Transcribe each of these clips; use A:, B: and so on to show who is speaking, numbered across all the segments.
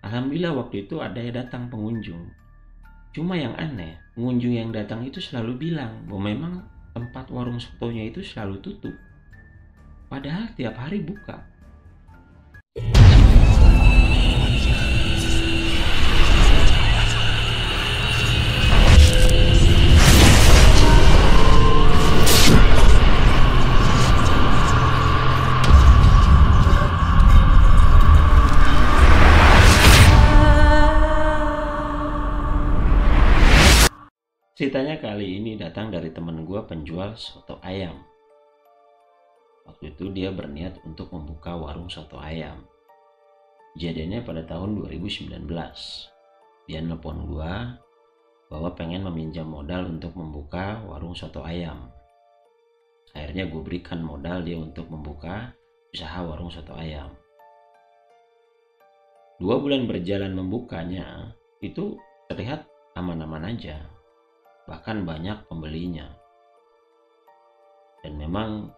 A: Alhamdulillah waktu itu ada yang datang pengunjung. Cuma yang aneh, pengunjung yang datang itu selalu bilang bahwa memang tempat warung sotonya itu selalu tutup. Padahal tiap hari buka. Ceritanya kali ini datang dari temen gue penjual soto ayam. Waktu itu dia berniat untuk membuka warung soto ayam. Kejadiannya pada tahun 2019. Dia nelpon gue bahwa pengen meminjam modal untuk membuka warung soto ayam. Akhirnya gue berikan modal dia untuk membuka usaha warung soto ayam. 2 bulan berjalan membukanya, itu terlihat aman-aman aja. Bahkan banyak pembelinya. Dan memang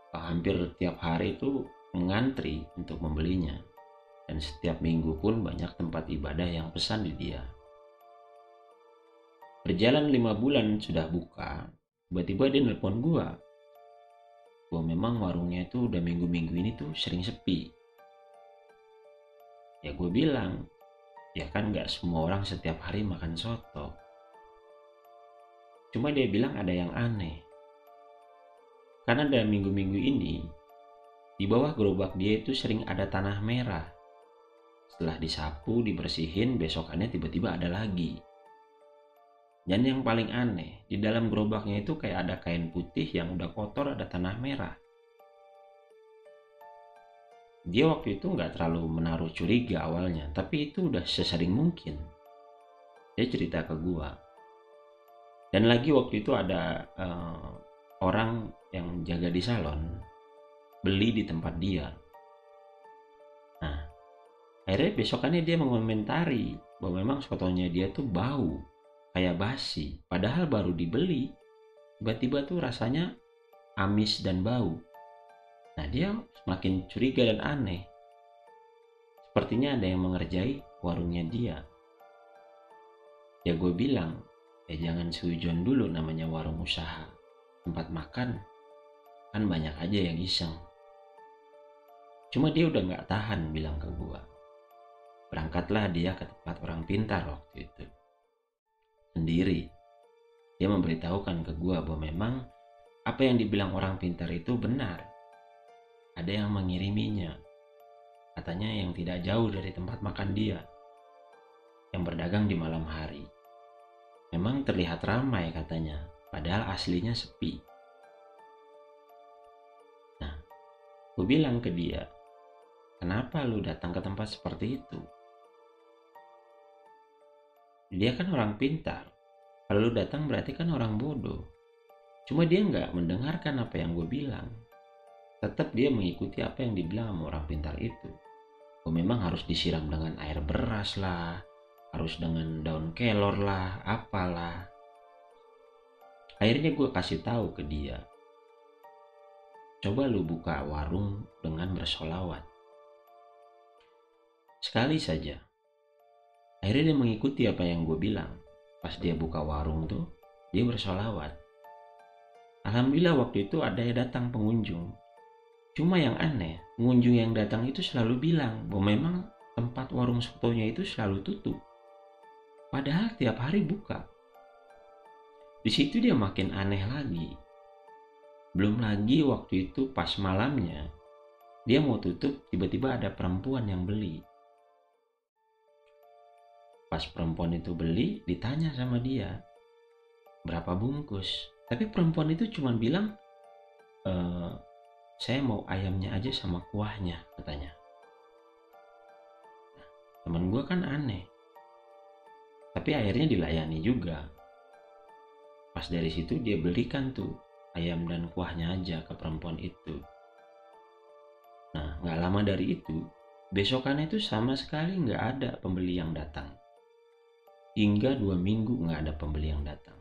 A: hampir tiap hari itu mengantri untuk membelinya. Dan setiap minggu pun banyak tempat ibadah yang pesan di dia. Berjalan 5 bulan sudah buka, tiba-tiba dia nelpon gua bahwa memang warungnya itu udah minggu-minggu ini tuh sering sepi. Ya gue bilang, ya kan gak semua orang setiap hari makan soto. Cuma dia bilang ada yang aneh. Karena dalam minggu-minggu ini, di bawah gerobak dia itu sering ada tanah merah. Setelah disapu, dibersihin, besokannya tiba-tiba ada lagi. Dan yang paling aneh, di dalam gerobaknya itu kayak ada kain putih yang udah kotor, ada tanah merah. Dia waktu itu nggak terlalu menaruh curiga awalnya, tapi itu udah sesering mungkin. Dia cerita ke gua. Dan lagi waktu itu ada orang yang jaga di salon beli di tempat dia. Nah, akhirnya besokannya dia mengomentari bahwa memang sotonya dia tuh bau kayak basi, padahal baru dibeli. Tiba-tiba tuh rasanya amis dan bau. Nah, dia semakin curiga dan aneh. Sepertinya ada yang mengerjai warungnya dia. Ya gue bilang, ya jangan seujon dulu, namanya warung usaha. Tempat makan kan banyak aja yang iseng. Cuma dia udah gak tahan bilang ke gua. Berangkatlah dia ke tempat orang pintar waktu itu. Sendiri. Dia memberitahukan ke gua bahwa memang apa yang dibilang orang pintar itu benar. Ada yang mengiriminya. Katanya yang tidak jauh dari tempat makan dia. Yang berdagang di malam hari. Memang terlihat ramai katanya, padahal aslinya sepi. Nah, gue bilang ke dia, kenapa lu datang ke tempat seperti itu? Dia kan orang pintar. Kalau lu datang berarti kan orang bodoh. Cuma dia nggak mendengarkan apa yang gue bilang. Tetap dia mengikuti apa yang dibilang sama orang pintar itu. Gue memang harus disiram dengan air beras lah, harus dengan daun kelor lah, apalah. Akhirnya gue kasih tahu ke dia, coba lu buka warung dengan bersolawat. Sekali saja. Akhirnya dia mengikuti apa yang gue bilang. Pas dia buka warung tuh, dia bersolawat. Alhamdulillah waktu itu ada yang datang pengunjung. Cuma yang aneh, pengunjung yang datang itu selalu bilang bahwa memang tempat warung sotonya itu selalu tutup. Padahal tiap hari buka. Di situ dia makin aneh lagi. Belum lagi waktu itu pas malamnya, dia mau tutup, tiba-tiba ada perempuan yang beli. Pas perempuan itu beli, ditanya sama dia, berapa bungkus? Tapi perempuan itu cuma bilang, saya mau ayamnya aja sama kuahnya, katanya. Nah, temen gue kan aneh. Tapi akhirnya dilayani juga. Pas dari situ dia belikan tuh ayam dan kuahnya aja ke perempuan itu. Nah, gak lama dari itu, besokannya itu sama sekali gak ada pembeli yang datang. Hingga 2 minggu gak ada pembeli yang datang.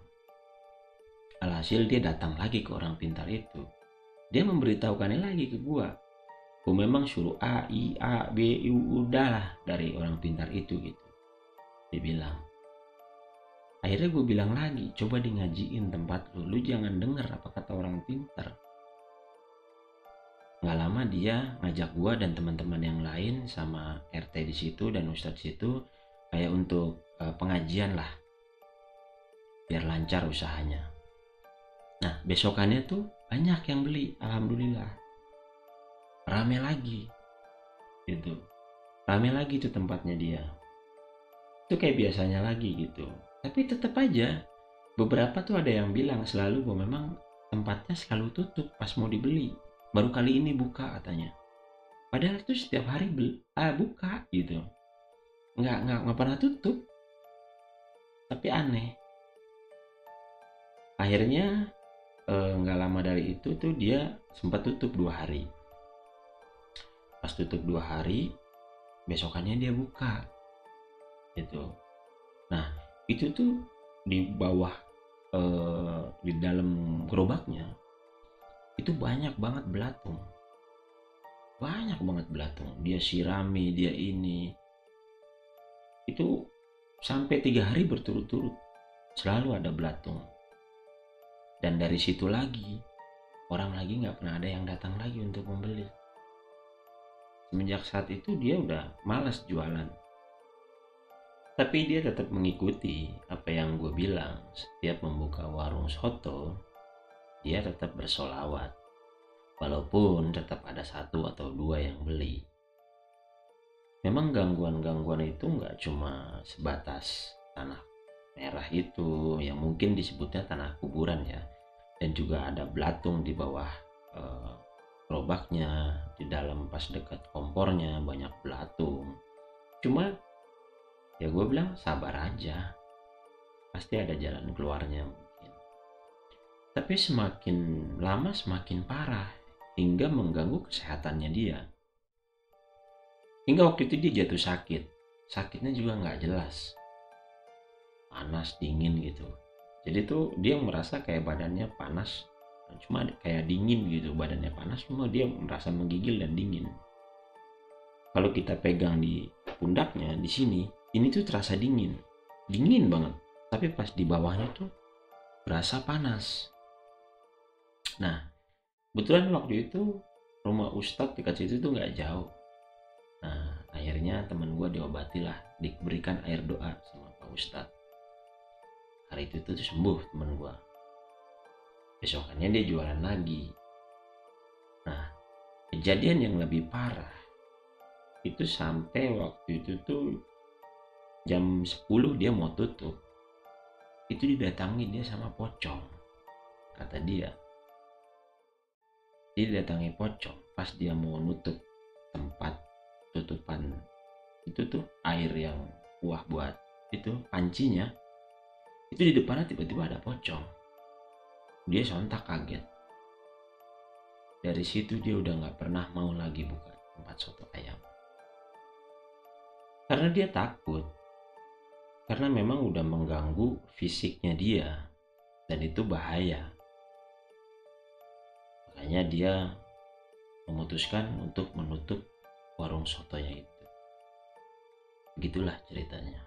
A: Alhasil dia datang lagi ke orang pintar itu. Dia memberitahukannya lagi ke gua gue memang suruh A, I, A, B, U, udahlah dari orang pintar itu gitu. Dia bilang. Akhirnya gue bilang lagi, coba di ngajiin tempat lu jangan denger apa kata orang pintar. Nggak lama dia ngajak gue dan teman-teman yang lain sama RT di situ dan Ustadz di situ kayak untuk pengajian lah, biar lancar usahanya. Nah besokannya tuh banyak yang beli, alhamdulillah. Rame lagi, gitu. Rame lagi tuh tempatnya dia. Itu kayak biasanya lagi gitu. Tapi tetap aja beberapa tuh ada yang bilang selalu bahwa memang tempatnya selalu tutup pas mau dibeli. Baru kali ini buka katanya. Padahal tuh setiap hari buka gitu. Nggak pernah tutup. Tapi aneh. Akhirnya nggak lama dari itu tuh dia sempat tutup 2 hari. Pas tutup 2 hari, besokannya dia buka. Gitu. Nah itu tuh di bawah di dalam gerobaknya itu banyak banget belatung, dia sirami, dia ini itu sampai 3 hari berturut-turut selalu ada belatung. Dan dari situ lagi orang lagi nggak pernah ada yang datang lagi untuk membeli. Semenjak saat itu dia udah malas jualan. Tapi dia tetap mengikuti apa yang gue bilang. Setiap membuka warung soto, dia tetap bersolawat. Walaupun tetap ada 1 atau 2 yang beli. Memang gangguan-gangguan itu nggak cuma sebatas tanah merah itu, yang mungkin disebutnya tanah kuburan ya. Dan juga ada belatung di bawah gerobaknya, di dalam pas dekat kompornya banyak belatung. Cuma ya gue bilang sabar aja, pasti ada jalan keluarnya mungkin. Tapi semakin lama semakin parah, hingga mengganggu kesehatannya dia. Hingga waktu itu dia jatuh sakit. Sakitnya juga nggak jelas, panas dingin gitu. Jadi tuh dia merasa kayak badannya panas, cuma kayak dingin gitu. Badannya panas cuma dia merasa menggigil dan dingin. Kalau kita pegang di pundaknya di sini, ini tuh terasa dingin banget, tapi pas di bawahnya tuh berasa panas. Nah kebetulan waktu itu rumah Ustadz dekat situ tuh nggak jauh. Nah akhirnya teman gue diobati lah, diberikan air doa sama Pak Ustadz. Hari itu tuh sembuh teman gue. Besokannya dia jualan lagi. Nah kejadian yang lebih parah itu sampai waktu itu tuh jam 10 dia mau tutup, itu didatangi dia sama pocong. Kata dia didatangi pocong pas dia mau nutup tempat tutupan itu tuh, air yang kuah buat itu pancinya, itu di depannya tiba-tiba ada pocong. Dia sontak kaget. Dari situ dia udah gak pernah mau lagi buka tempat soto ayam, karena dia takut. Karena memang udah mengganggu fisiknya dia, dan itu bahaya. Makanya dia memutuskan untuk menutup warung sotonya itu. Begitulah ceritanya.